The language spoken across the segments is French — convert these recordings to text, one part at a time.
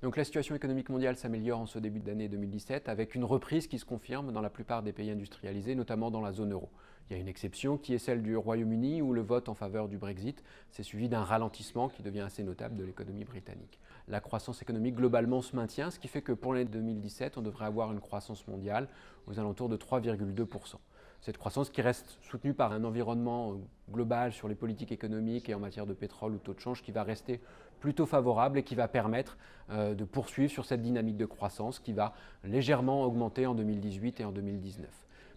Donc la situation économique mondiale s'améliore en ce début d'année 2017 avec une reprise qui se confirme dans la plupart des pays industrialisés, notamment dans la zone euro. Il y a une exception qui est celle du Royaume-Uni où le vote en faveur du Brexit s'est suivi d'un ralentissement qui devient assez notable de l'économie britannique. La croissance économique globalement se maintient, ce qui fait que pour l'année 2017, on devrait avoir une croissance mondiale aux alentours de 3,2%. Cette croissance qui reste soutenue par un environnement global sur les politiques économiques et en matière de pétrole ou taux de change qui va rester plutôt favorable et qui va permettre de poursuivre sur cette dynamique de croissance qui va légèrement augmenter en 2018 et en 2019.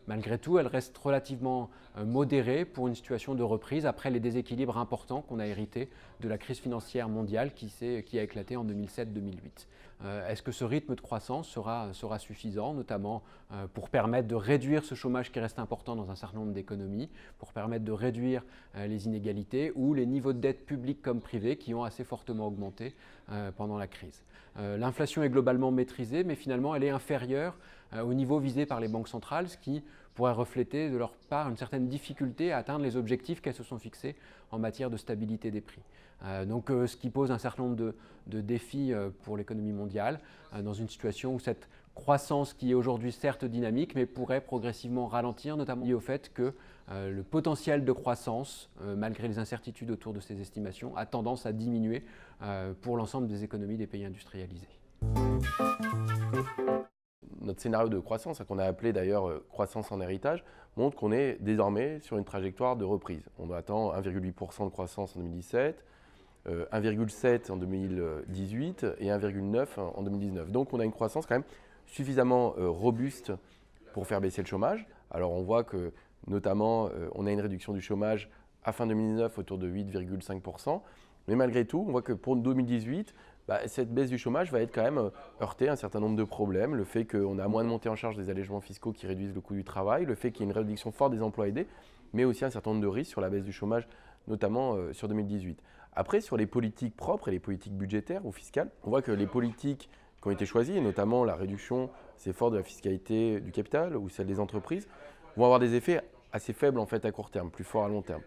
Malgré tout, elle reste relativement modérée pour une situation de reprise après les déséquilibres importants qu'on a hérités de la crise financière mondiale qui a éclaté en 2007-2008. Est-ce que ce rythme de croissance sera suffisant, notamment pour permettre de réduire ce chômage qui reste important dans un certain nombre d'économies, pour permettre de réduire les inégalités ou les niveaux de dette publique comme privée qui ont assez fortement augmenté pendant la crise. L'inflation est globalement maîtrisée, mais finalement elle est inférieure au niveau visé par les banques centrales, ce qui pourrait refléter de leur part une certaine difficulté à atteindre les objectifs qu'elles se sont fixés en matière de stabilité des prix. Ce qui pose un certain nombre de défis pour l'économie mondiale, dans une situation où cette croissance qui est aujourd'hui certes dynamique, mais pourrait progressivement ralentir, notamment lié au fait que le potentiel de croissance, malgré les incertitudes autour de ces estimations, a tendance à diminuer pour l'ensemble des économies des pays industrialisés. Notre scénario de croissance, qu'on a appelé d'ailleurs croissance en héritage, montre qu'on est désormais sur une trajectoire de reprise. On attend 1,8% de croissance en 2017, 1,7% en 2018 et 1,9% en 2019. Donc on a une croissance quand même suffisamment robuste pour faire baisser le chômage. Alors on voit que notamment on a une réduction du chômage à fin 2019 autour de 8,5%. Mais malgré tout, on voit que pour 2018, cette baisse du chômage va être quand même heurtée à un certain nombre de problèmes. Le fait qu'on a moins de montée en charge des allègements fiscaux qui réduisent le coût du travail, le fait qu'il y ait une réduction forte des emplois aidés, mais aussi un certain nombre de risques sur la baisse du chômage, notamment sur 2018. Après, sur les politiques propres et les politiques budgétaires ou fiscales, on voit que les politiques qui ont été choisies, et notamment la réduction assez forte de la fiscalité du capital ou celle des entreprises, vont avoir des effets assez faibles en fait à court terme, plus forts à long terme.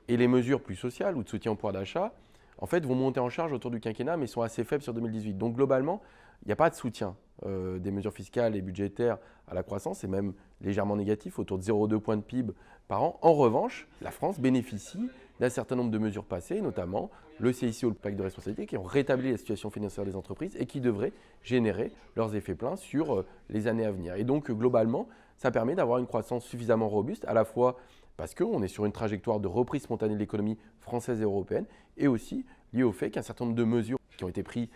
Et les mesures plus sociales ou de soutien au pouvoir d'achat, en fait, vont monter en charge autour du quinquennat, mais sont assez faibles sur 2018. Donc globalement, il n'y a pas de soutien des mesures fiscales et budgétaires à la croissance, c'est même légèrement négatif, autour de 0,2 points de PIB par an. En revanche, la France bénéficie d'un certain nombre de mesures passées, notamment le CICE ou le pacte de responsabilité, qui ont rétabli la situation financière des entreprises et qui devraient générer leurs effets pleins sur les années à venir. Et donc globalement, ça permet d'avoir une croissance suffisamment robuste, à la fois parce qu'on est sur une trajectoire de reprise spontanée de l'économie française et européenne, et aussi lié au fait qu'un certain nombre de mesures qui ont été prises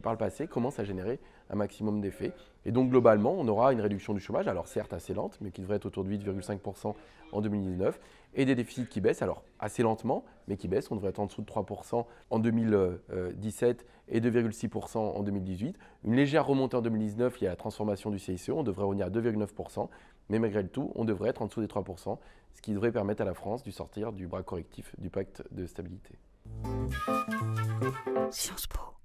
par le passé commencent à générer un maximum d'effets. Et donc globalement, on aura une réduction du chômage, alors certes assez lente, mais qui devrait être autour de 8,5% en 2019, et des déficits qui baissent, alors assez lentement, mais qui baissent. On devrait être en dessous de 3% en 2017 et 2,6% en 2018. Une légère remontée en 2019, il y a la transformation du CICE, on devrait revenir à 2,9%, mais malgré le tout, on devrait être en dessous des 3%, ce qui devrait permettre à la France de sortir du bras correctif du pacte de stabilité. Sciences Po.